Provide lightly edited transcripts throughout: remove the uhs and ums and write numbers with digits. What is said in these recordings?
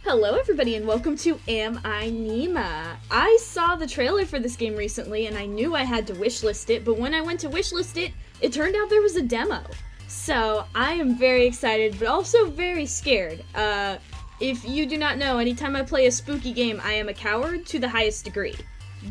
Hello everybody and welcome to I Nima. I saw the trailer for this game recently and I knew I had to wishlist it, but when I went to wishlist it, it turned out there was a demo. So I am very excited, but also very scared. If you do not know, anytime I play a spooky game, I am a coward to the highest degree.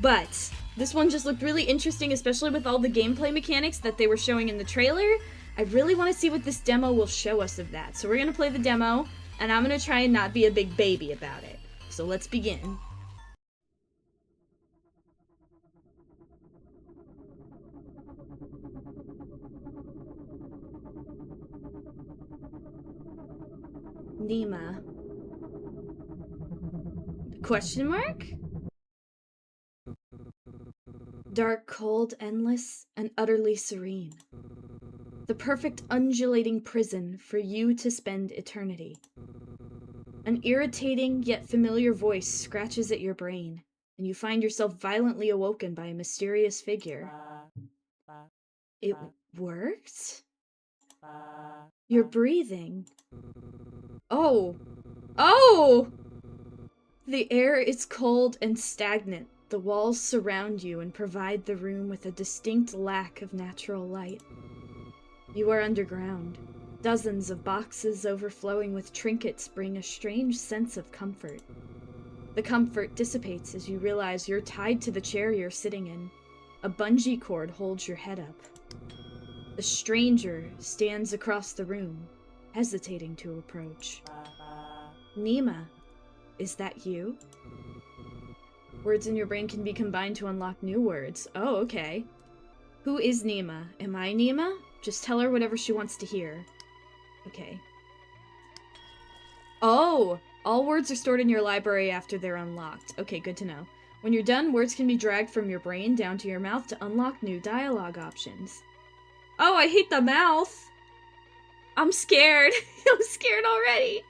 But this one just looked really interesting, especially with all the gameplay mechanics that they were showing in the trailer. I really want to see what this demo will show us of that. So we're going to play the demo, and I'm gonna try and not be a big baby about it. So let's begin. Nima. Question mark? Dark, cold, endless, and utterly serene. The perfect undulating prison for you to spend eternity. An irritating yet familiar voice scratches at your brain, and you find yourself violently awoken by a mysterious figure. It worked? You're breathing. Oh! Oh! The air is cold and stagnant. The walls surround you and provide the room with a distinct lack of natural light. You are underground. Dozens of boxes overflowing with trinkets bring a strange sense of comfort. The comfort dissipates as you realize you're tied to the chair you're sitting in. A bungee cord holds your head up. The stranger stands across the room, hesitating to approach. Nima, is that you? Words in your brain can be combined to unlock new words. Oh, okay. Who is Nima? Am I Nima? Just tell her whatever she wants to hear. Okay. Oh! All words are stored in your library after they're unlocked. Okay, good to know. When you're done, words can be dragged from your brain down to your mouth to unlock new dialogue options. Oh, I hate the mouth! I'm scared. I'm scared already.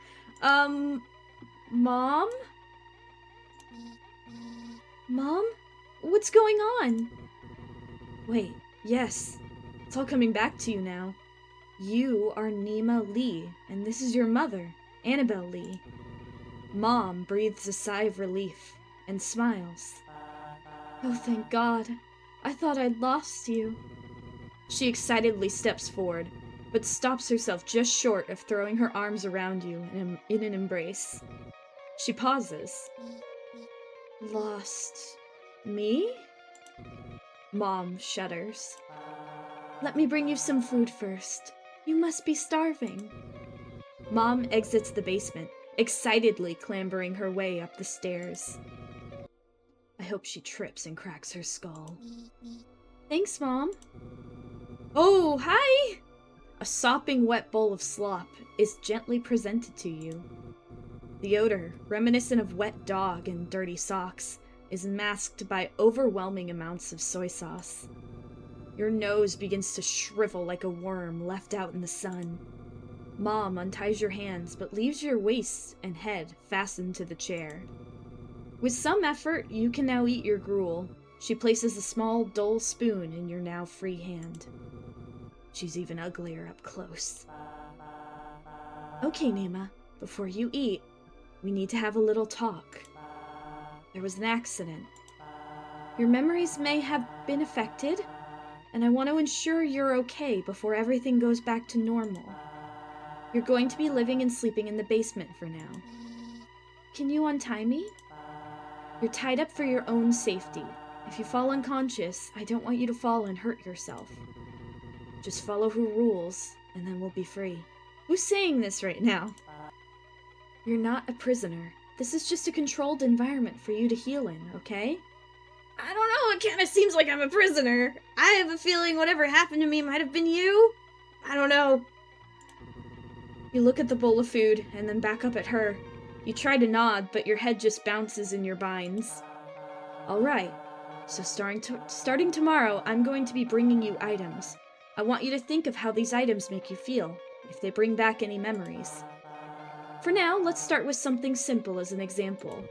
Mom? Mom? What's going on? Wait, yes. It's all coming back to you now. You are Nima Lee, and this is your mother, Annabelle Lee. Mom breathes a sigh of relief and smiles. Oh, thank God. I thought I'd lost you. She excitedly steps forward, but stops herself just short of throwing her arms around you in an embrace. She pauses. Lost me? Mom shudders. Let me bring you some food first. You must be starving. Mom exits the basement, excitedly clambering her way up the stairs. I hope she trips and cracks her skull. Thanks, Mom. Oh, hi! A sopping wet bowl of slop is gently presented to you. The odor, reminiscent of wet dog and dirty socks, is masked by overwhelming amounts of soy sauce. Your nose begins to shrivel like a worm left out in the sun. Mom unties your hands but leaves your waist and head fastened to the chair. With some effort, you can now eat your gruel. She places a small, dull spoon in your now free hand. She's even uglier up close. Okay, Nima, before you eat, we need to have a little talk. There was an accident. Your memories may have been affected, and I want to ensure you're okay before everything goes back to normal. You're going to be living and sleeping in the basement for now. Can you untie me? You're tied up for your own safety. If you fall unconscious, I don't want you to fall and hurt yourself. Just follow her rules, and then we'll be free. Who's saying this right now? You're not a prisoner. This is just a controlled environment for you to heal in, okay? I don't know, it kind of seems like I'm a prisoner. I have a feeling whatever happened to me might have been you. I don't know. You look at the bowl of food, and then back up at her. You try to nod, but your head just bounces in your binds. Alright, so starting tomorrow, I'm going to be bringing you items. I want you to think of how these items make you feel, if they bring back any memories. For now, let's start with something simple as an example.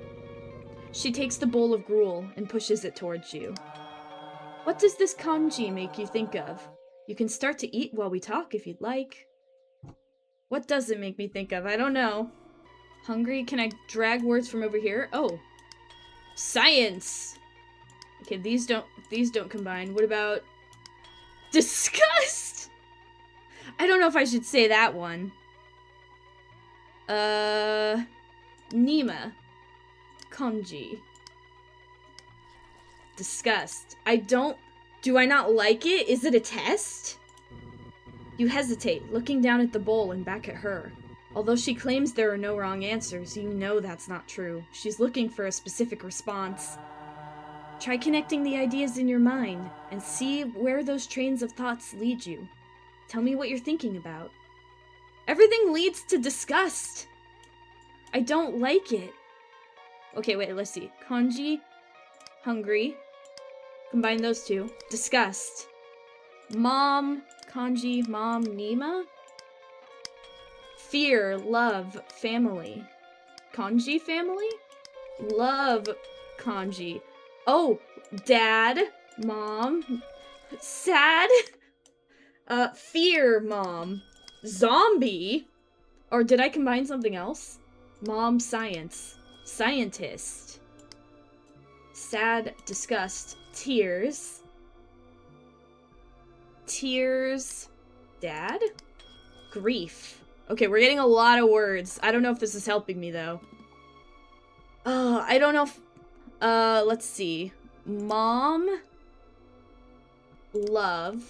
She takes the bowl of gruel and pushes it towards you. What does this kanji make you think of? You can start to eat while we talk if you'd like. What does it make me think of? I don't know. Hungry. Can I drag words from over here? Oh. Science. Okay, these don't combine. What about disgust? I don't know if I should say that one. Nima. Kanji. Disgust. Do I not like it? Is it a test? You hesitate, looking down at the bowl and back at her. Although she claims there are no wrong answers, you know that's not true. She's looking for a specific response. Try connecting the ideas in your mind and see where those trains of thoughts lead you. Tell me what you're thinking about. Everything leads to disgust. I don't like it. Okay, wait, let's see. Kanji, hungry. Combine those two. Disgust. Mom, kanji, mom, Nima. Fear, love, family. Kanji, family? Love, kanji. Oh, dad, mom. Sad. Fear, mom. Zombie? Or did I combine something else? Mom, science. Scientist. Sad, disgust. Tears. Tears. Dad? Grief. Okay, we're getting a lot of words. I don't know if this is helping me, though. I don't know if... let's see. Mom. Love.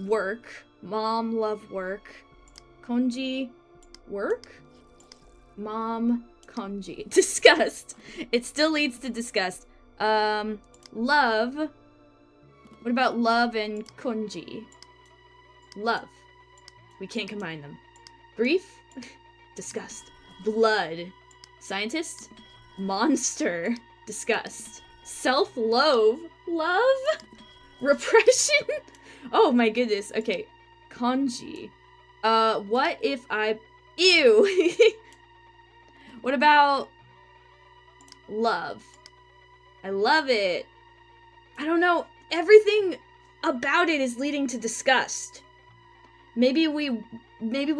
Work. Mom, love, work. Konji. Work? Mom, kanji. Disgust. It still leads to disgust. Love. What about love and konji? Love. We can't combine them. Grief? Disgust. Blood. Scientist? Monster. Disgust. Self-loathe? Love? Repression? Oh my goodness. Okay. Kanji. What if I... Ew! What about... love? I love it. I don't know. Everything about it is leading to disgust. Maybe we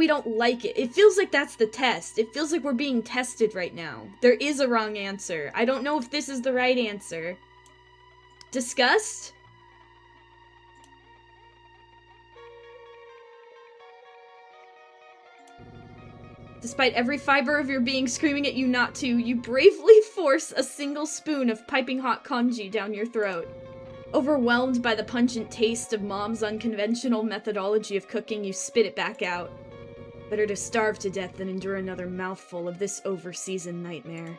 don't like it. It feels like that's the test. It feels like we're being tested right now. There is a wrong answer. I don't know if this is the right answer. Disgust? Despite every fiber of your being screaming at you not to, you bravely force a single spoon of piping hot kanji down your throat. Overwhelmed by the pungent taste of Mom's unconventional methodology of cooking, you spit it back out. Better to starve to death than endure another mouthful of this over-seasoned nightmare.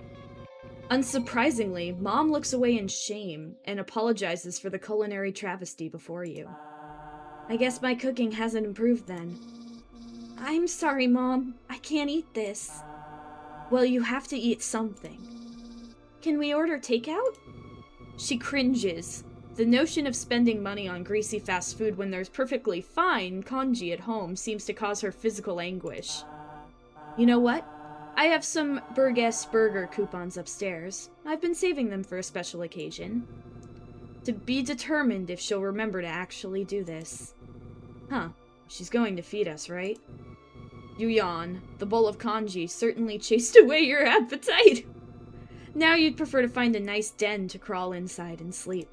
Unsurprisingly, Mom looks away in shame and apologizes for the culinary travesty before you. I guess my cooking hasn't improved then. I'm sorry, Mom. I can't eat this. Well, you have to eat something. Can we order takeout? She cringes. The notion of spending money on greasy fast food when there's perfectly fine kanji at home seems to cause her physical anguish. You know what? I have some Burgess Burger coupons upstairs. I've been saving them for a special occasion. To be determined if she'll remember to actually do this. Huh. She's going to feed us, right? You yawn. The bowl of kanji certainly chased away your appetite. Now you'd prefer to find a nice den to crawl inside and sleep.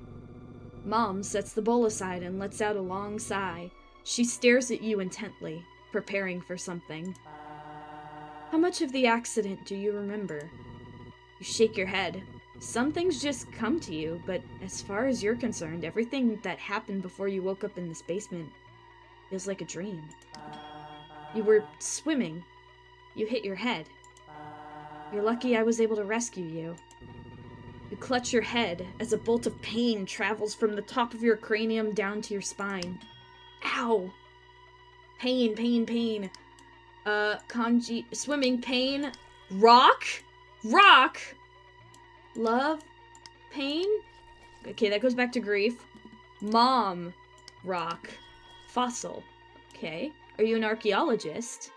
Mom sets the bowl aside and lets out a long sigh. She stares at you intently, preparing for something. How much of the accident do you remember? You shake your head. Some things just come to you, but as far as you're concerned, everything that happened before you woke up in this basement feels like a dream. You were swimming. You hit your head. You're lucky I was able to rescue you. You clutch your head as a bolt of pain travels from the top of your cranium down to your spine. Ow! Pain, pain, pain. Kanji, swimming, pain, rock? Rock! Love, pain? Okay, that goes back to grief. Mom, rock, fossil. Okay. Are you an archaeologist?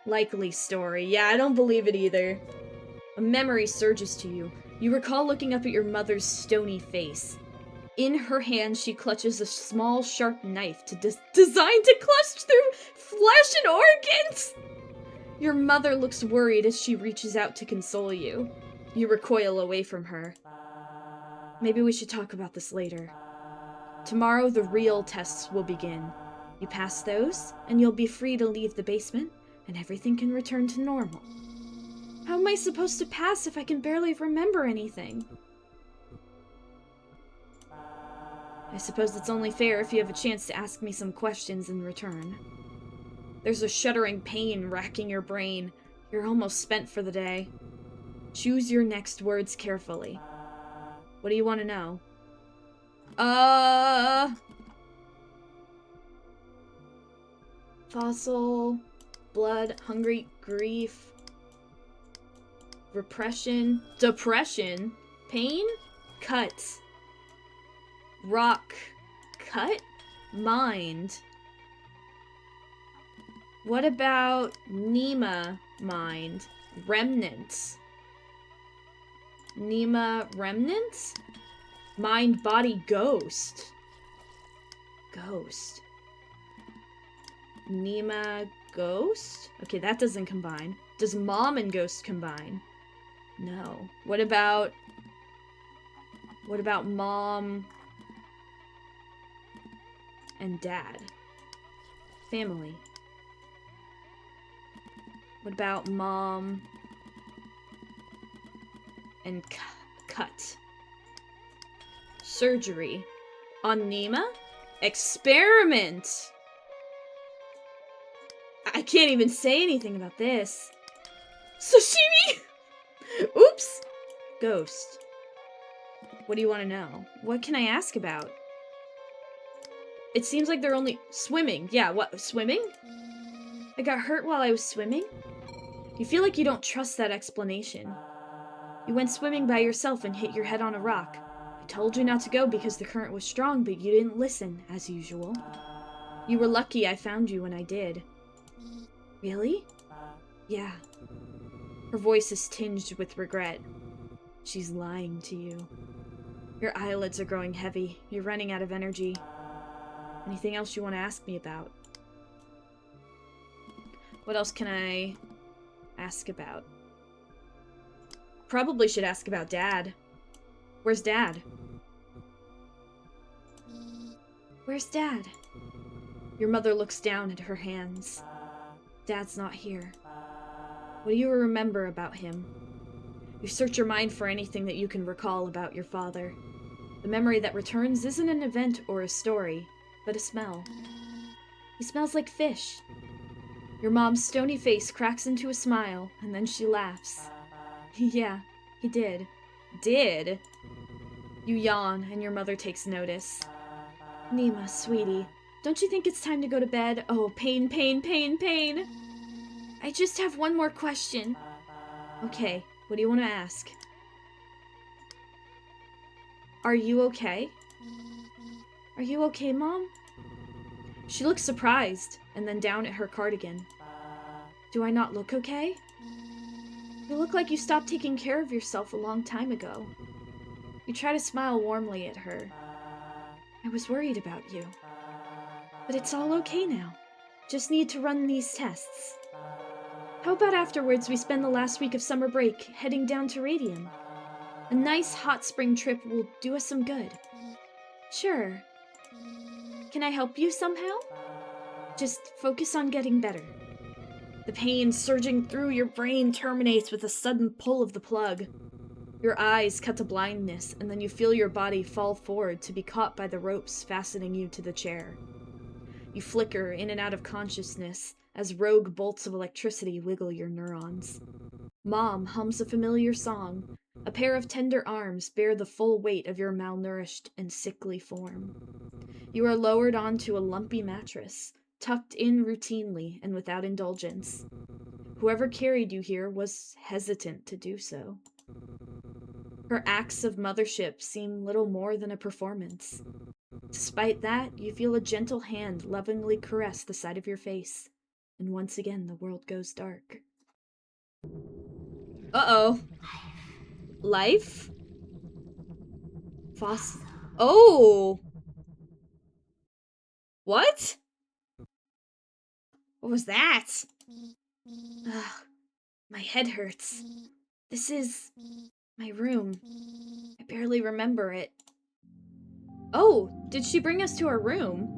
Likely story. Yeah, I don't believe it either. A memory surges to you. You recall looking up at your mother's stony face. In her hand, she clutches a small, sharp knife designed to clutch through flesh and organs! Your mother looks worried as she reaches out to console you. You recoil away from her. Maybe we should talk about this later. Tomorrow, the real tests will begin. You pass those, and you'll be free to leave the basement, and everything can return to normal. How am I supposed to pass if I can barely remember anything? I suppose it's only fair if you have a chance to ask me some questions in return. There's a shuddering pain racking your brain. You're almost spent for the day. Choose your next words carefully. What do you want to know? Fossil, blood, hungry, grief, repression, depression, pain, cut, rock, cut, mind. What about Nima, mind, remnants? Nima, remnants? Mind, body, ghost. Ghost. Nima, ghost? Okay, that doesn't combine. Does mom and ghost combine? No. What about mom and dad? Family. What about mom and cut? Surgery. On Nima? Experiment! I can't even say anything about this. Sashimi! Oops! Ghost. What do you want to know? What can I ask about? It seems like they're only... Swimming. Yeah, what? Swimming? I got hurt while I was swimming? You feel like you don't trust that explanation. You went swimming by yourself and hit your head on a rock. I told you not to go because the current was strong, but you didn't listen, as usual. You were lucky I found you when I did. Really? Yeah. Her voice is tinged with regret. She's lying to you. Your eyelids are growing heavy. You're running out of energy. Anything else you want to ask me about? What else can I ask about? Probably should ask about Dad. Where's Dad? Where's Dad? Your mother looks down at her hands. Dad's not here. What do you remember about him? You search your mind for anything that you can recall about your father. The memory that returns isn't an event or a story, but a smell. He smells like fish. Your mom's stony face cracks into a smile, and then she laughs. Yeah, he did. Did? You yawn, and your mother takes notice. Nima, sweetie, don't you think it's time to go to bed? Oh, pain, pain, pain, pain. I just have one more question. Okay, what do you want to ask? Are you okay? Are you okay, Mom? She looks surprised, and then down at her cardigan. Do I not look okay? You look like you stopped taking care of yourself a long time ago. You try to smile warmly at her. I was worried about you. But it's all okay now. Just need to run these tests. How about afterwards we spend the last week of summer break heading down to Radium? A nice hot spring trip will do us some good. Sure. Can I help you somehow? Just focus on getting better. The pain surging through your brain terminates with a sudden pull of the plug. Your eyes cut to blindness, and then you feel your body fall forward to be caught by the ropes fastening you to the chair. You flicker in and out of consciousness as rogue bolts of electricity wiggle your neurons. Mom hums a familiar song. A pair of tender arms bear the full weight of your malnourished and sickly form. You are lowered onto a lumpy mattress, tucked in routinely and without indulgence. Whoever carried you here was hesitant to do so. Her acts of mothership seem little more than a performance. Despite that, you feel a gentle hand lovingly caress the side of your face, and once again the world goes dark. Uh-oh. Life? Oh! What? What was that? Ugh, my head hurts. This is my room. I barely remember it. Oh, did she bring us to our room?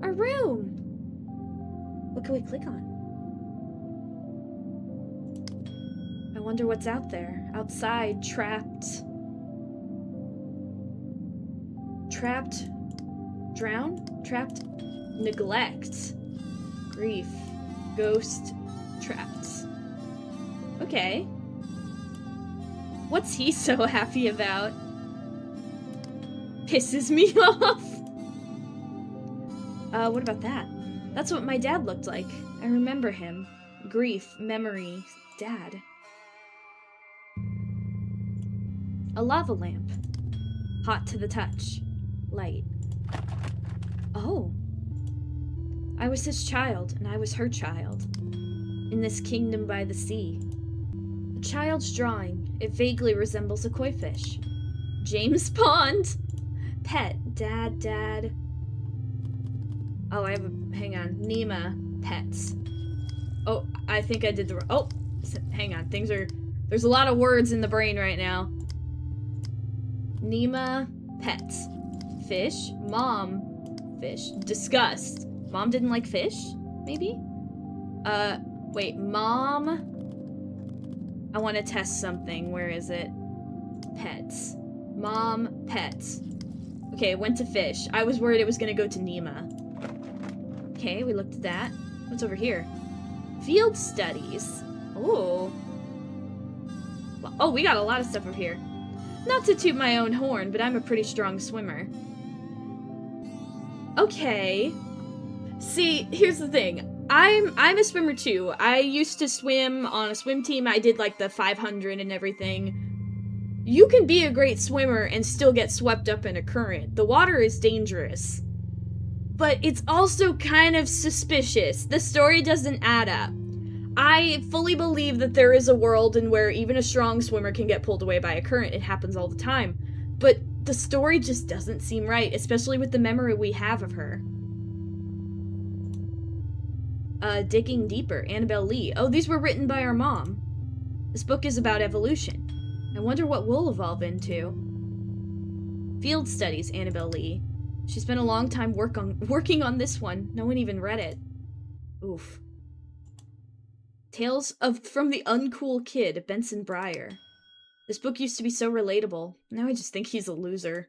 Our room! What can we click on? I wonder what's out there. Outside, trapped. Trapped? Drown? Trapped? Neglect. Grief. Ghost. Trapped. Okay. What's he so happy about? Pisses me off. What about that? That's what my dad looked like. I remember him. Grief, memory, dad. A lava lamp. Hot to the touch. Light. Oh. I was his child, and I was her child. In this kingdom by the sea. A child's drawing. It vaguely resembles a koi fish. James Pond! Pet. Dad. Oh, hang on. Nima. Pets. Oh, I think I did oh, hang on. There's a lot of words in the brain right now. Nima. Pets. Fish. Mom. Fish. Disgust. Mom didn't like fish? Maybe? Wait. Mom. I want to test something. Where is it? Pets. Mom. Pets. Okay, it went to fish. I was worried it was gonna go to Nima. Okay, we looked at that. What's over here? Field studies. Oh. Oh, we got a lot of stuff over here. Not to toot my own horn, but I'm a pretty strong swimmer. Okay. See, here's the thing. I'm a swimmer too. I used to swim on a swim team. I did like the 500 and everything. You can be a great swimmer and still get swept up in a current. The water is dangerous. But it's also kind of suspicious. The story doesn't add up. I fully believe that there is a world in where even a strong swimmer can get pulled away by a current. It happens all the time. But the story just doesn't seem right, especially with the memory we have of her. Digging Deeper, Annabelle Lee. Oh, these were written by our mom. This book is about evolution. I wonder what we'll evolve into. Field Studies, Annabelle Lee. She spent a long time working on this one. No one even read it. Oof. Tales from the Uncool Kid, Benson Breyer. This book used to be so relatable. Now I just think he's a loser.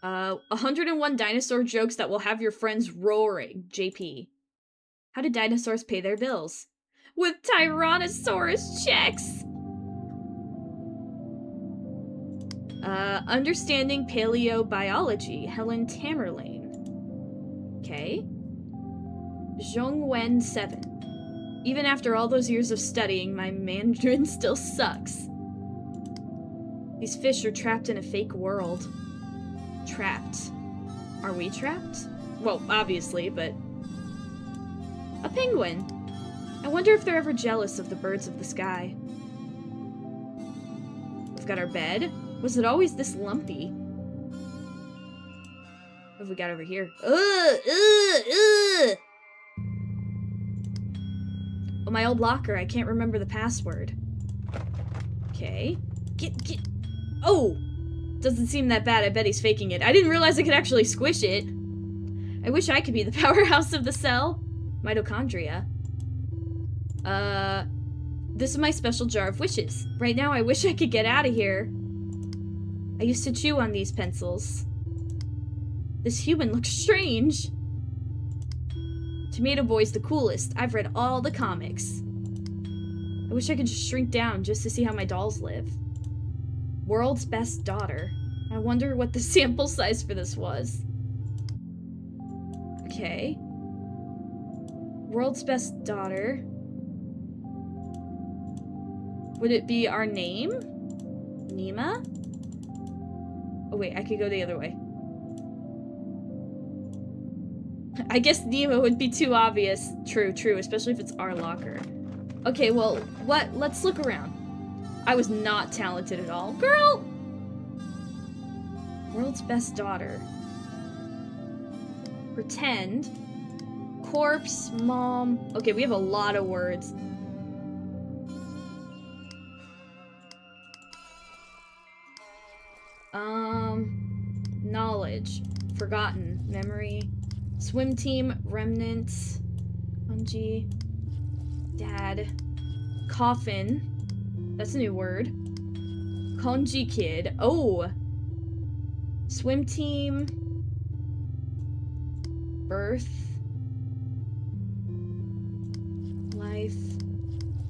101 dinosaur jokes that will have your friends roaring, JP. How did dinosaurs pay their bills? With Tyrannosaurus checks! Understanding Paleobiology, Helen Tamerlane. Okay. Zhongwen 7. Even after all those years of studying, my Mandarin still sucks. These fish are trapped in a fake world. Trapped. Are we trapped? Well, obviously, but... A penguin. I wonder if they're ever jealous of the birds of the sky. We've got our bed. Was it always this lumpy? What have we got over here? Oh, my old locker. I can't remember the password. Okay. Get. Oh! Doesn't seem that bad. I bet he's faking it. I didn't realize I could actually squish it. I wish I could be the powerhouse of the cell. Mitochondria. This is my special jar of wishes. Right now, I wish I could get out of here. I used to chew on these pencils. This human looks strange. Tomato Boy's the coolest. I've read all the comics. I wish I could just shrink down just to see how my dolls live. World's best daughter. I wonder what the sample size for this was. Okay. World's best daughter. Would it be our name? Nima? Oh wait, I could go the other way. I guess Nima would be too obvious. True, especially if it's our locker. Okay, well, let's look around. I was not talented at all. Girl! World's best daughter. Pretend. Corpse, mom. Okay, we have a lot of words. Knowledge. Forgotten. Memory. Swim team. Remnants. Bungee. Dad. Coffin. That's a new word. Konji kid. Oh! Swim team. Birth. Life.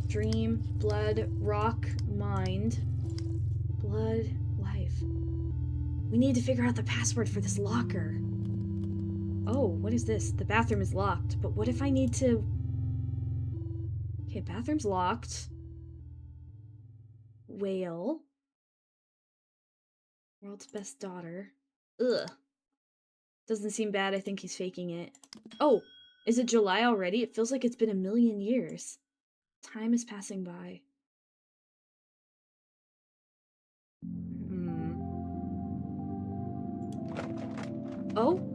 Dream. Blood. Rock. Mind. Blood. Life. We need to figure out the password for this locker. Oh, what is this? The bathroom is locked, but what if I need to... Okay, bathroom's locked. Whale. World's best daughter. Ugh. Doesn't seem bad, I think he's faking it. Oh, is it July already? It feels like it's been a million years. Time is passing by. Oh?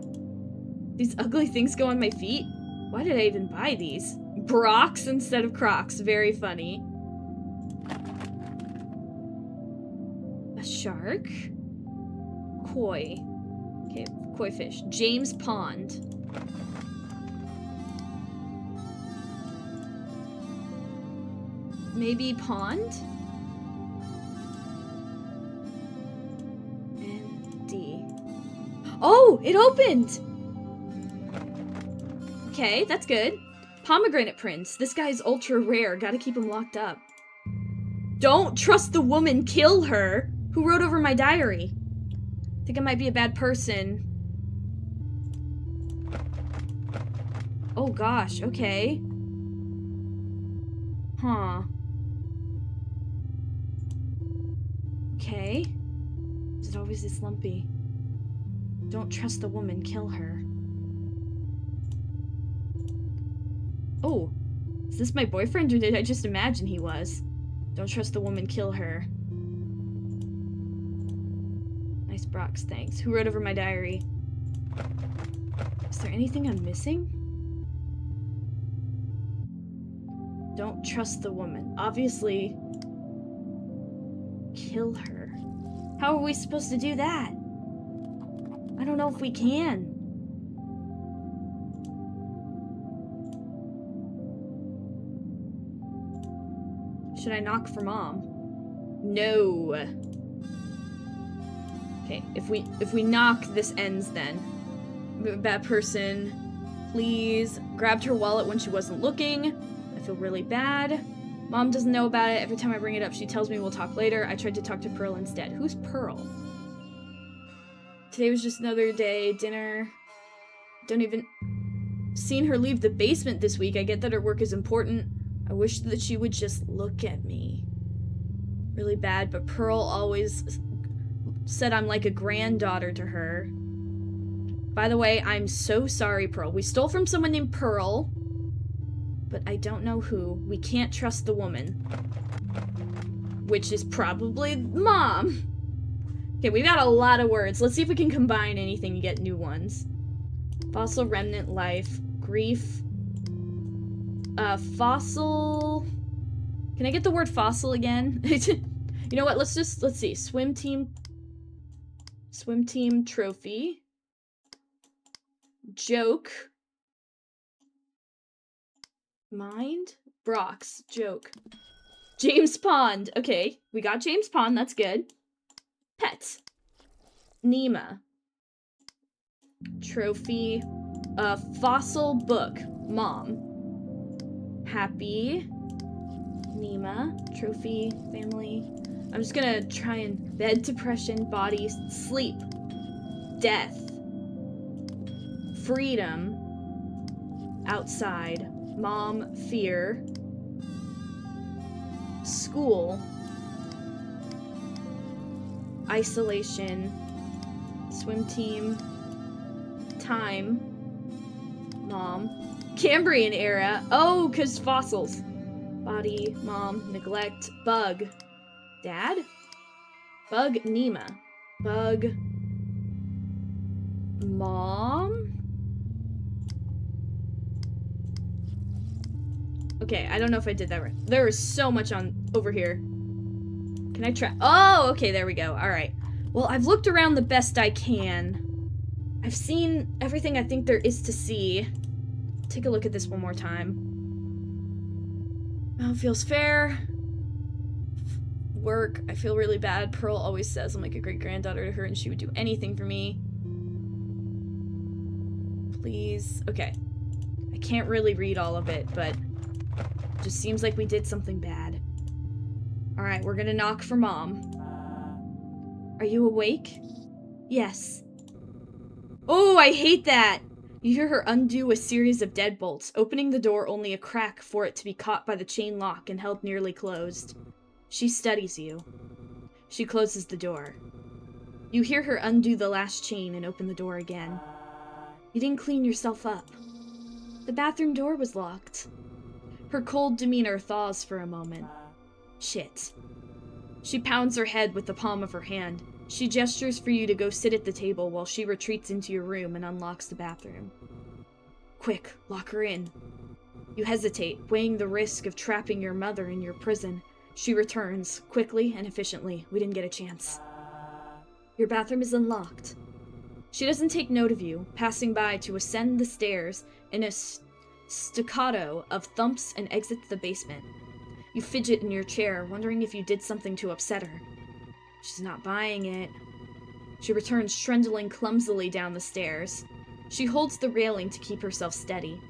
These ugly things go on my feet? Why did I even buy these? Brocs instead of Crocs. Very funny. A shark? Koi. Okay, koi fish. James Pond. Maybe pond? And D. Oh, it opened! Okay, that's good. Pomegranate Prince. This guy's ultra rare. Gotta keep him locked up. Don't trust the woman. Kill her. Who wrote over my diary? Think I might be a bad person. Oh gosh, okay. Huh. Okay. Is it always this lumpy? Don't trust the woman. Kill her. Oh, is this my boyfriend, or did I just imagine he was? Don't trust the woman, kill her. Nice Brox, thanks. Who wrote over my diary? Is there anything I'm missing? Don't trust the woman. Obviously, kill her. How are we supposed to do that? I don't know if we can. Should I knock for mom? No. Okay, if we knock, this ends then. Bad person. Please. Grabbed her wallet when she wasn't looking. I feel really bad. Mom doesn't know about it. Every time I bring it up, she tells me we'll talk later. I tried to talk to Pearl instead. Who's Pearl? Today was just another day. Dinner. Don't even... Seen her leave the basement this week. I get that her work is important. I wish that she would just look at me. Really bad, but Pearl always said I'm like a granddaughter to her. By the way, I'm so sorry, Pearl. We stole from someone named Pearl, but I don't know who. We can't trust the woman. Which is probably Mom. Okay, we've got a lot of words. Let's see if we can combine anything and get new ones. Fossil, remnant, life, grief. Fossil... Can I get the word fossil again? You know what, let's see. Swim team trophy. Joke. Mind? Brox. Joke. James Pond. Okay, we got James Pond, that's good. Pets. Nima. Trophy. Fossil book. Mom. Happy. Nima. Trophy. Family. I'm just gonna try and... Bed, depression, body, sleep. Death. Freedom. Outside. Mom. Fear. School. Isolation. Swim team. Time. Mom. Cambrian era. Oh, 'cause fossils. Body. Mom. Neglect. Bug. Dad? Bug. Nima. Bug. Mom? Okay, I don't know if I did that right. There is so much on over here. Can I try? Oh, okay, there we go. All right. Well, I've looked around the best I can. I've seen everything I think there is to see. Take a look at this one more time. Oh, feels fair. Work. I feel really bad. Pearl always says I'm like a great granddaughter to her and she would do anything for me. Please. Okay. I can't really read all of it, but it just seems like we did something bad. Alright, we're gonna knock for Mom. Are you awake? Yes. Oh, I hate that! You hear her undo a series of deadbolts, opening the door only a crack for it to be caught by the chain lock and held nearly closed. She studies you. She closes the door. You hear her undo the last chain and open the door again. You didn't clean yourself up. The bathroom door was locked. Her cold demeanor thaws for a moment. Shit. She pounds her head with the palm of her hand. She gestures for you to go sit at the table while she retreats into your room and unlocks the bathroom. Quick, lock her in. You hesitate, weighing the risk of trapping your mother in your prison. She returns, quickly and efficiently. We didn't get a chance. Your bathroom is unlocked. She doesn't take note of you, passing by to ascend the stairs in a staccato of thumps and exits the basement. You fidget in your chair, wondering if you did something to upset her. She's not buying it. She returns trundling clumsily down the stairs. She holds the railing to keep herself steady.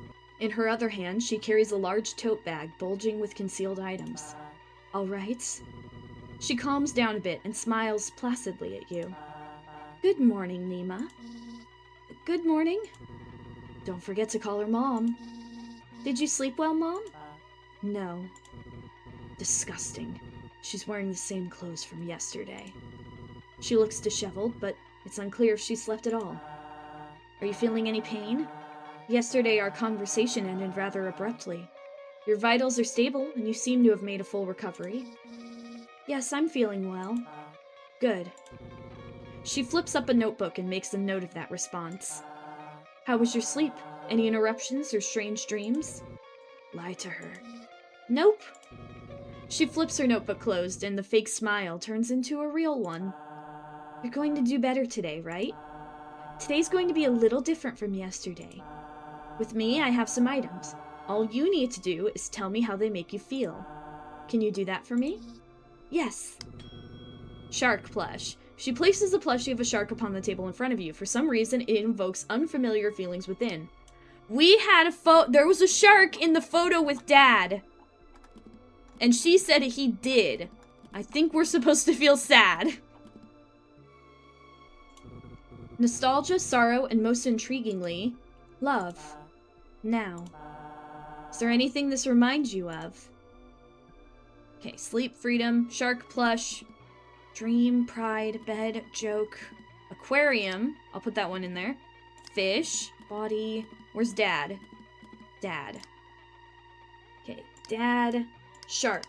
In her other hand, she carries a large tote bag bulging with concealed items. All right. She calms down a bit and smiles placidly at you. Good morning, Nima. Good morning. Don't forget to call her Mom. Did you sleep well, Mom? No. Disgusting. She's wearing the same clothes from yesterday. She looks disheveled, but it's unclear if she slept at all. Are you feeling any pain? Yesterday our conversation ended rather abruptly. Your vitals are stable, and you seem to have made a full recovery. Yes, I'm feeling well. Good. She flips up a notebook and makes a note of that response. How was your sleep? Any interruptions or strange dreams? Lie to her. Nope. She flips her notebook closed, and the fake smile turns into a real one. You're going to do better today, right? Today's going to be a little different from yesterday. With me, I have some items. All you need to do is tell me how they make you feel. Can you do that for me? Yes. Shark plush. She places a plushie of a shark upon the table in front of you. For some reason, it invokes unfamiliar feelings within. We had there was a shark in the photo with Dad. And she said he did. I think we're supposed to feel sad. Nostalgia, sorrow, and most intriguingly, love. Now. Is there anything this reminds you of? Okay, sleep, freedom, shark plush, dream, pride, bed, joke, aquarium. I'll put that one in there. Fish, body. Where's Dad? Dad. Okay, Dad, shark,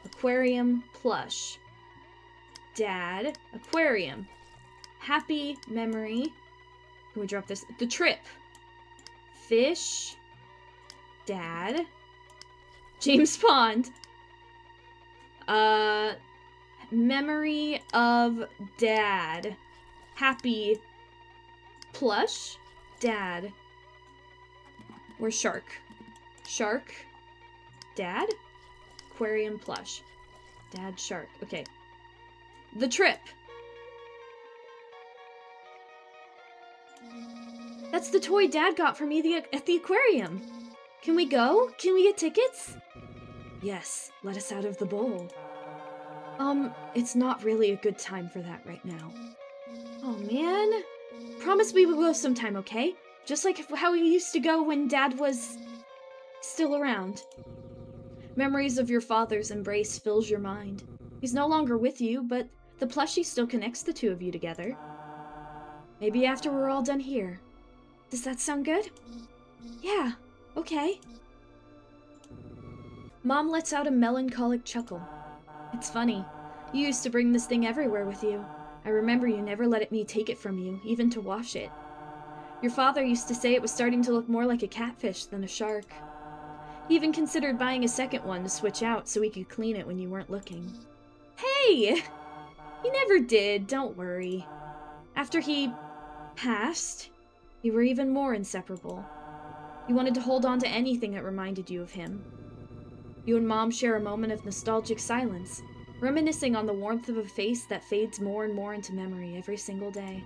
aquarium, plush. Dad, aquarium. Happy memory. Can we drop this? The trip. Fish. Dad. James Pond. Memory of Dad. Happy. Plush. Dad. Where's shark? Shark. Dad. Aquarium plush. Dad shark. Okay. The trip. That's the toy Dad got for me at the aquarium. Can we go? Can we get tickets? Yes, let us out of the bowl. It's not really a good time for that right now. Oh, man. Promise we will go sometime, okay? Just like how we used to go when Dad was still around. Memories of your father's embrace fills your mind. He's no longer with you, but the plushie still connects the two of you together. Maybe after we're all done here. Does that sound good? Yeah, okay. Mom lets out a melancholic chuckle. It's funny. You used to bring this thing everywhere with you. I remember you never let me take it from you, even to wash it. Your father used to say it was starting to look more like a catfish than a shark. He even considered buying a second one to switch out so he could clean it when you weren't looking. Hey! He never did, don't worry. After he passed, you were even more inseparable. You wanted to hold on to anything that reminded you of him. You and Mom share a moment of nostalgic silence, reminiscing on the warmth of a face that fades more and more into memory every single day.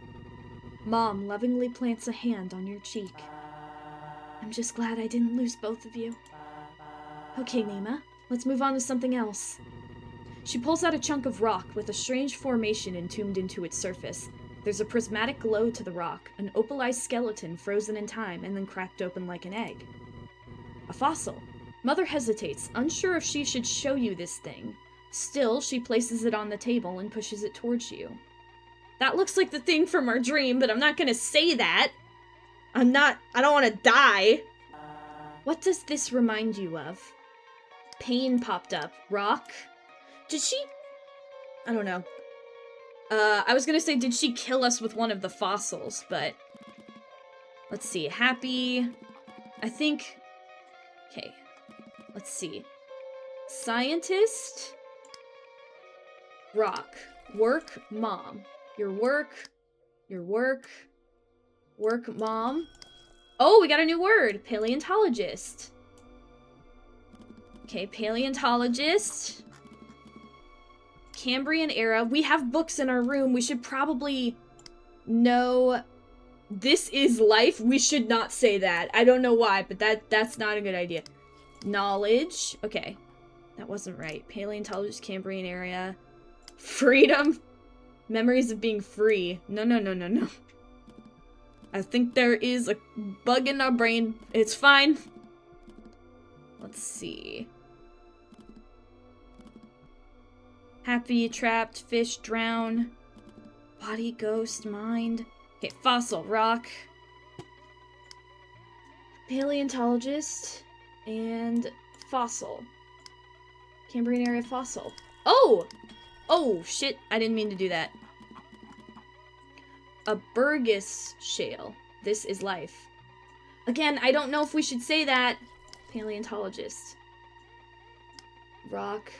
Mom lovingly plants a hand on your cheek. I'm just glad I didn't lose both of you. Okay, Nima, let's move on to something else. She pulls out a chunk of rock with a strange formation entombed into its surface. There's a prismatic glow to the rock, an opalized skeleton frozen in time and then cracked open like an egg. A fossil. Mother hesitates, unsure if she should show you this thing. Still, she places it on the table and pushes it towards you. That looks like the thing from our dream, but I'm not gonna say that. I don't want to die. What does this remind you of? Pain popped up. Rock? Did she? I don't know. I was gonna say, did she kill us with one of the fossils, but... Let's see. Happy... I think... Okay. Let's see. Scientist? Rock. Work, Mom. Your work. Work, Mom. Oh, we got a new word. Paleontologist. Okay, paleontologist. Cambrian era. We have books in our room. We should probably know... This is life. We should not say that. I don't know why, but that's not a good idea. Knowledge. Okay. That wasn't right. Paleontologist, Cambrian area. Freedom. Memories of being free. No. I think there is a bug in our brain. It's fine. Let's see. Happy, trapped, fish, drown. Body, ghost, mind. Okay, fossil, rock. Paleontologist. And fossil. Cambrian area fossil. Oh! Oh, shit. I didn't mean to do that. A Burgess shale. This is life. Again, I don't know if we should say that. Paleontologist. Rock.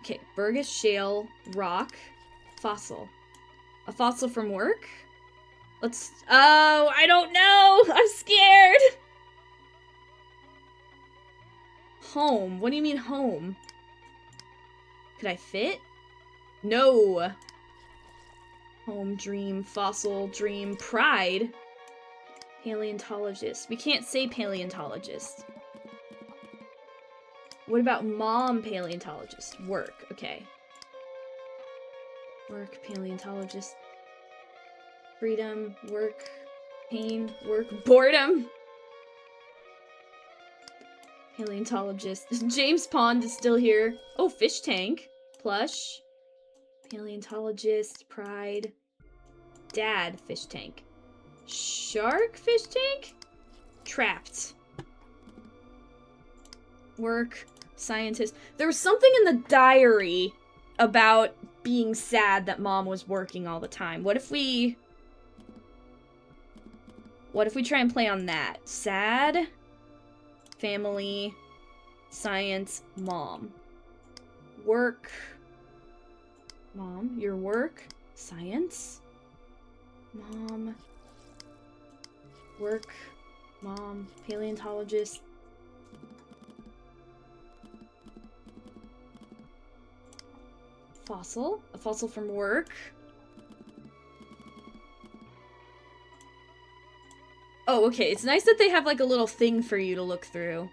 Okay, Burgess shale, rock, fossil. A fossil from work? Let's... Oh, I don't know! I'm scared! Home. What do you mean home? Could I fit? No. Home, dream, fossil, dream, pride. Paleontologist. We can't say paleontologist. What about mom paleontologist? Work. Okay. Work, paleontologist. Freedom, work, pain, work, boredom. Paleontologist. James Pond is still here. Oh, fish tank. Plush. Paleontologist, pride. Dad, fish tank. Shark, fish tank? Trapped. Work, scientist. There was something in the diary about being sad that mom was working all the time. What if we try and play on that? Sad, family, science, mom. Work, mom, your work, science, mom, work, mom, paleontologist. Fossil, a fossil from work. Oh, okay, it's nice that they have like a little thing for you to look through.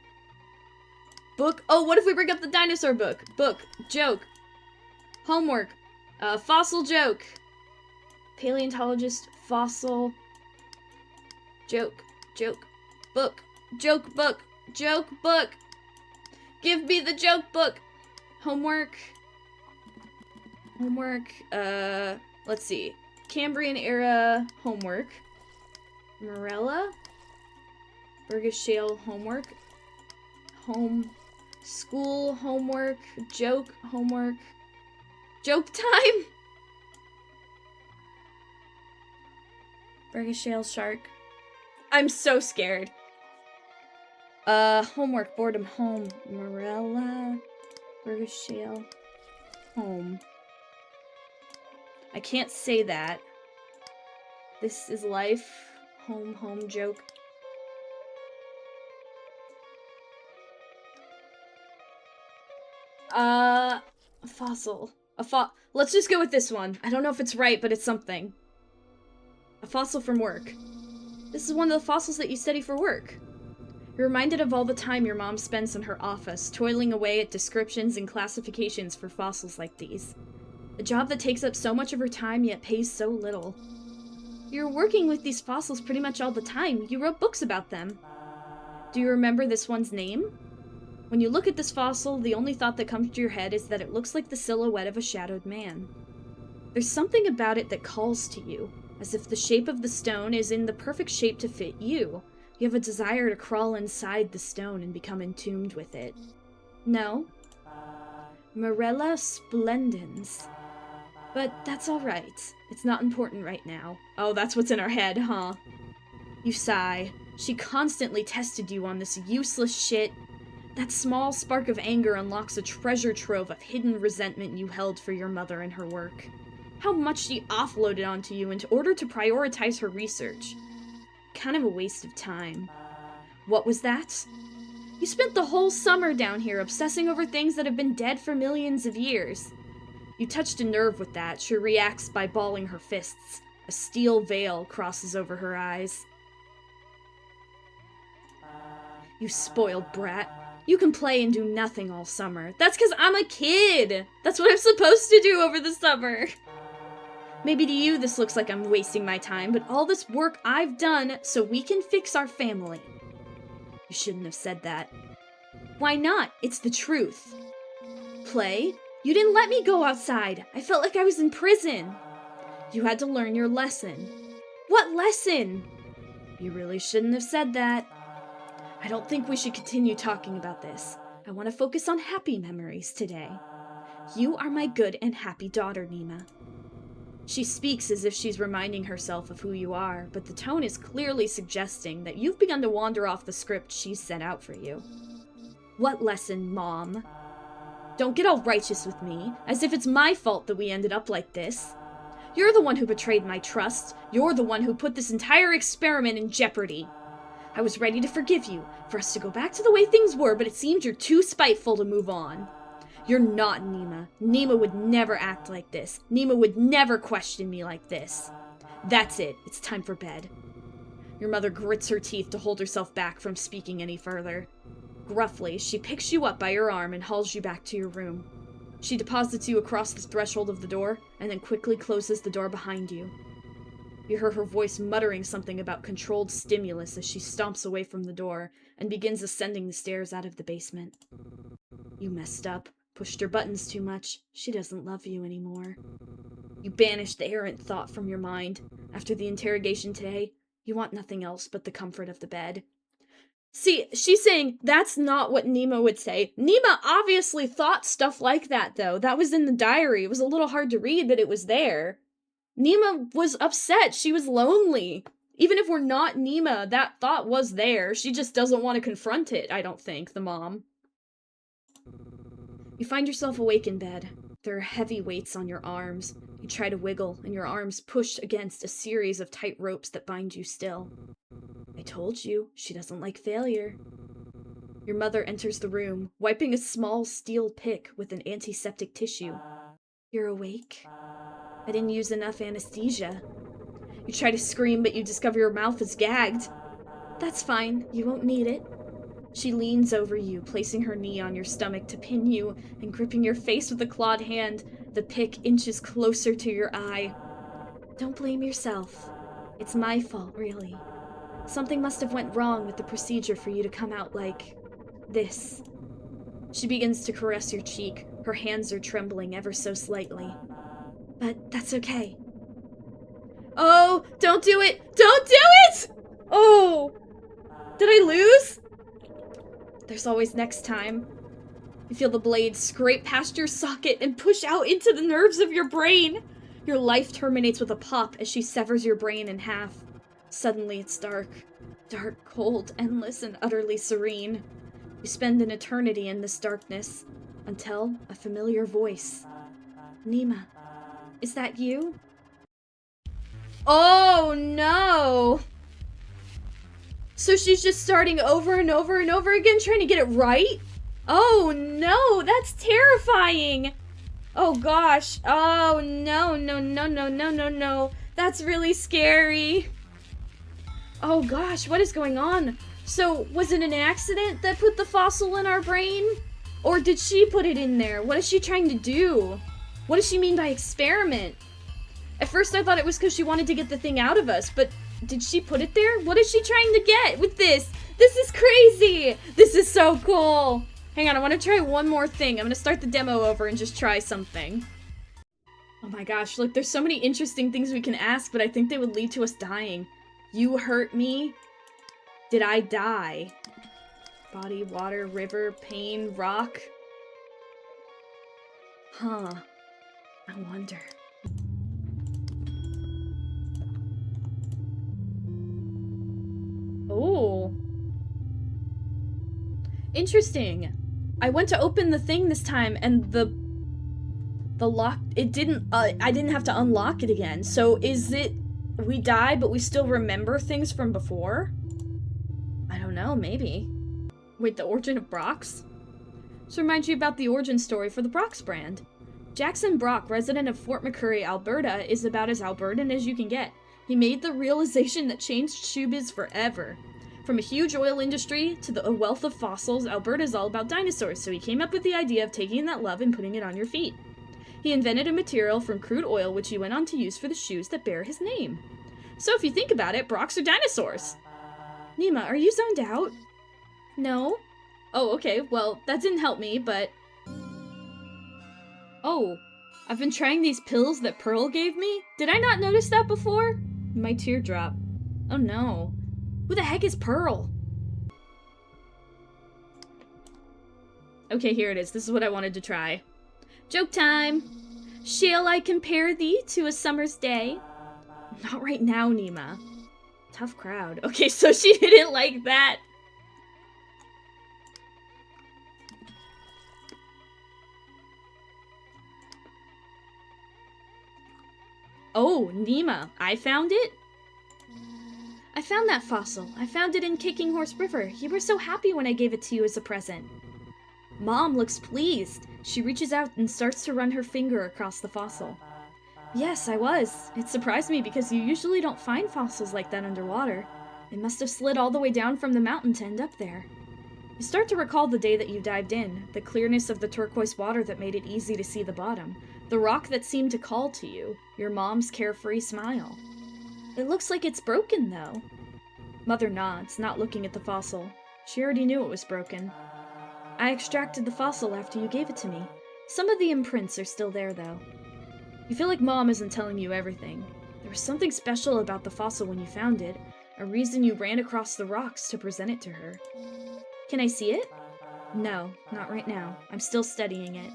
Book, oh, what if we bring up the dinosaur book? Book, joke, homework, fossil joke, paleontologist, fossil, joke, book, joke book, give me the joke book, homework, let's see, Cambrian era homework, Morella, Burgess Shale homework, school homework, joke homework, joke time. Burgess shale shark. I'm so scared. Homework, boredom, home. Morella. Burgess shale. Home. I can't say that. This is life. Home, home joke. A fossil. Let's just go with this one. I don't know if it's right, but it's something. A fossil from work. This is one of the fossils that you study for work. You're reminded of all the time your mom spends in her office, toiling away at descriptions and classifications for fossils like these. A job that takes up so much of her time yet pays so little. You're working with these fossils pretty much all the time. You wrote books about them. Do you remember this one's name? When you look at this fossil, the only thought that comes to your head is that it looks like the silhouette of a shadowed man. There's something about it that calls to you, as if the shape of the stone is in the perfect shape to fit you. You have a desire to crawl inside the stone and become entombed with it. No? Morella splendens. But that's alright. It's not important right now. Oh, that's what's in our head, huh? You sigh. She constantly tested you on this useless shit. That small spark of anger unlocks a treasure trove of hidden resentment you held for your mother and her work. How much she offloaded onto you in order to prioritize her research. Kind of a waste of time. What was that? You spent the whole summer down here obsessing over things that have been dead for millions of years. You touched a nerve with that. She reacts by balling her fists. A steel veil crosses over her eyes. You spoiled brat. You can play and do nothing all summer. That's because I'm a kid! That's what I'm supposed to do over the summer! Maybe to you this looks like I'm wasting my time, but all this work I've done so we can fix our family. You shouldn't have said that. Why not? It's the truth. Play? You didn't let me go outside. I felt like I was in prison. You had to learn your lesson. What lesson? You really shouldn't have said that. I don't think we should continue talking about this. I want to focus on happy memories today. You are my good and happy daughter, Nima. She speaks as if she's reminding herself of who you are, but the tone is clearly suggesting that you've begun to wander off the script she's set out for you. What lesson, Mom? Don't get all righteous with me, as if it's my fault that we ended up like this. You're the one who betrayed my trust. You're the one who put this entire experiment in jeopardy. I was ready to forgive you, for us to go back to the way things were, but it seems you're too spiteful to move on. You're not Nima. Nima would never act like this. Nima would never question me like this. That's it. It's time for bed. Your mother grits her teeth to hold herself back from speaking any further. Gruffly, she picks you up by your arm and hauls you back to your room. She deposits you across the threshold of the door, and then quickly closes the door behind you. You hear her voice muttering something about controlled stimulus as she stomps away from the door and begins ascending the stairs out of the basement. You messed up, pushed her buttons too much. She doesn't love you anymore. You banish the errant thought from your mind. After the interrogation today, you want nothing else but the comfort of the bed. See, she's saying that's not what Nima would say. Nima obviously thought stuff like that, though. That was in the diary. It was a little hard to read, but it was there. Nima was upset. She was lonely. Even if we're not Nima, that thought was there. She just doesn't want to confront it, I don't think, the mom. You find yourself awake in bed. There are heavy weights on your arms. You try to wiggle, and your arms push against a series of tight ropes that bind you still. I told you, she doesn't like failure. Your mother enters the room, wiping a small steel pick with an antiseptic tissue. You're awake? I didn't use enough anesthesia. You try to scream, but you discover your mouth is gagged. That's fine, you won't need it. She leans over you, placing her knee on your stomach to pin you and gripping your face with a clawed hand. The pick inches closer to your eye. Don't blame yourself. It's my fault, really. Something must have went wrong with the procedure for you to come out like this. She begins to caress your cheek. Her hands are trembling ever so slightly. But that's okay. Oh, don't do it! Don't do it! Oh! Did I lose? There's always next time. You feel the blade scrape past your socket and push out into the nerves of your brain. Your life terminates with a pop as she severs your brain in half. Suddenly it's dark. Dark, cold, endless, and utterly serene. You spend an eternity in this darkness, until a familiar voice. Nima, is that you? Oh no! So she's just starting over and over and over again, trying to get it right? Oh no, that's terrifying! Oh gosh, oh no, no, no, no, no, no, no. That's really scary. Oh gosh, what is going on? So, was it an accident that put the fossil in our brain? Or did she put it in there? What is she trying to do? What does she mean by experiment? At first I thought it was because she wanted to get the thing out of us, but did she put it there? What is she trying to get with this? This is crazy! This is so cool! Hang on, I want to try one more thing. I'm going to start the demo over and just try something. Oh my gosh, look, there's so many interesting things we can ask, but I think they would lead to us dying. You hurt me? Did I die? Body, water, river, pain, rock? Huh. I wonder. Oh. Interesting. I went to open the thing this time and the lock, it didn't, I didn't have to unlock it again. So is it, we die but we still remember things from before? I don't know, maybe. Wait, the origin of Brock's? This reminds you about the origin story for the Brock's brand. Jackson Brock, resident of Fort McCurry, Alberta, is about as Albertan as you can get. He made the realization that changed showbiz forever. From a huge oil industry to a wealth of fossils, Alberta is all about dinosaurs, so he came up with the idea of taking that love and putting it on your feet. He invented a material from crude oil which he went on to use for the shoes that bear his name. So if you think about it, Brocks are dinosaurs. Nima, are you zoned out? No? Oh, okay, well, that didn't help me, but... Oh, I've been trying these pills that Pearl gave me? Did I not notice that before? My teardrop. Oh no. Who the heck is Pearl? Okay, here it is. This is what I wanted to try. Joke time! Shall I compare thee to a summer's day? Not right now, Nima. Tough crowd. Okay, so she didn't like that. Oh, Nima, I found it? I found that fossil. I found it in Kicking Horse River. You were so happy when I gave it to you as a present. Mom looks pleased. She reaches out and starts to run her finger across the fossil. Yes, I was. It surprised me because you usually don't find fossils like that underwater. It must have slid all the way down from the mountain to end up there. You start to recall the day that you dived in, the clearness of the turquoise water that made it easy to see the bottom, the rock that seemed to call to you, your mom's carefree smile. It looks like it's broken, though. Mother nods, not looking at the fossil. She already knew it was broken. I extracted the fossil after you gave it to me. Some of the imprints are still there, though. You feel like Mom isn't telling you everything. There was something special about the fossil when you found it, a reason you ran across the rocks to present it to her. Can I see it? No, not right now. I'm still studying it.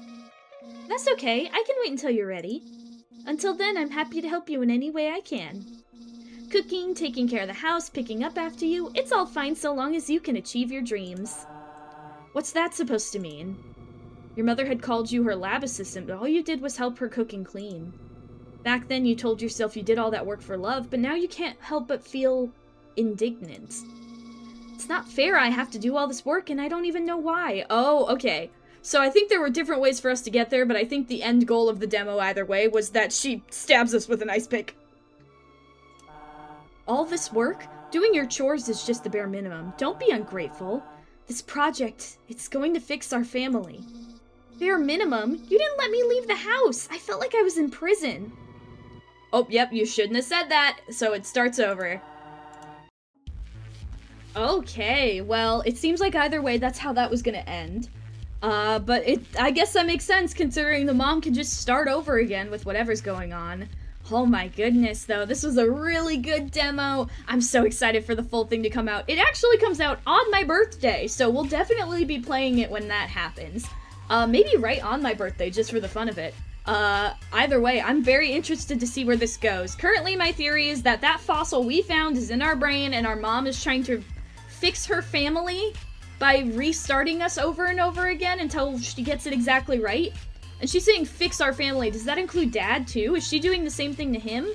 That's okay. I can wait until you're ready. Until then, I'm happy to help you in any way I can. Cooking, taking care of the house, picking up after you, it's all fine so long as you can achieve your dreams. What's that supposed to mean? Your mother had called you her lab assistant, but all you did was help her cook and clean. Back then you told yourself you did all that work for love, but now you can't help but feel indignant. It's not fair I have to do all this work and I don't even know why. Oh, okay. So I think there were different ways for us to get there, but I think the end goal of the demo either way was that she stabs us with an ice pick. All this work? Doing your chores is just the bare minimum. Don't be ungrateful. This project, it's going to fix our family. Bare minimum? You didn't let me leave the house. I felt like I was in prison. Oh, yep, you shouldn't have said that. So it starts over. Okay, well, it seems like either way that's how that was gonna end. But I guess that makes sense considering the mom can just start over again with whatever's going on. Oh my goodness, though, this was a really good demo. I'm so excited for the full thing to come out. It actually comes out on my birthday, so we'll definitely be playing it when that happens. Maybe right on my birthday, just for the fun of it. Either way, I'm very interested to see where this goes. Currently, my theory is that that fossil we found is in our brain, and our mom is trying to fix her family by restarting us over and over again until she gets it exactly right. And she's saying fix our family. Does that include Dad, too? Is she doing the same thing to him?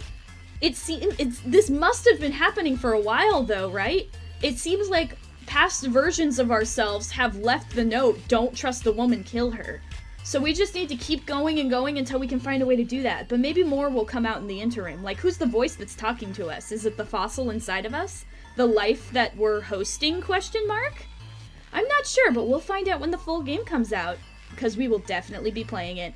This must have been happening for a while, though, right? It seems like past versions of ourselves have left the note, don't trust the woman, kill her. So we just need to keep going and going until we can find a way to do that. But maybe more will come out in the interim. Like, who's the voice that's talking to us? Is it the fossil inside of us? The life that we're hosting, question mark? I'm not sure, but we'll find out when the full game comes out, because we will definitely be playing it.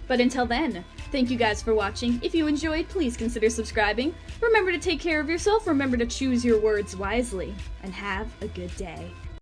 But until then, thank you guys for watching. If you enjoyed, please consider subscribing. Remember to take care of yourself, remember to choose your words wisely, and have a good day.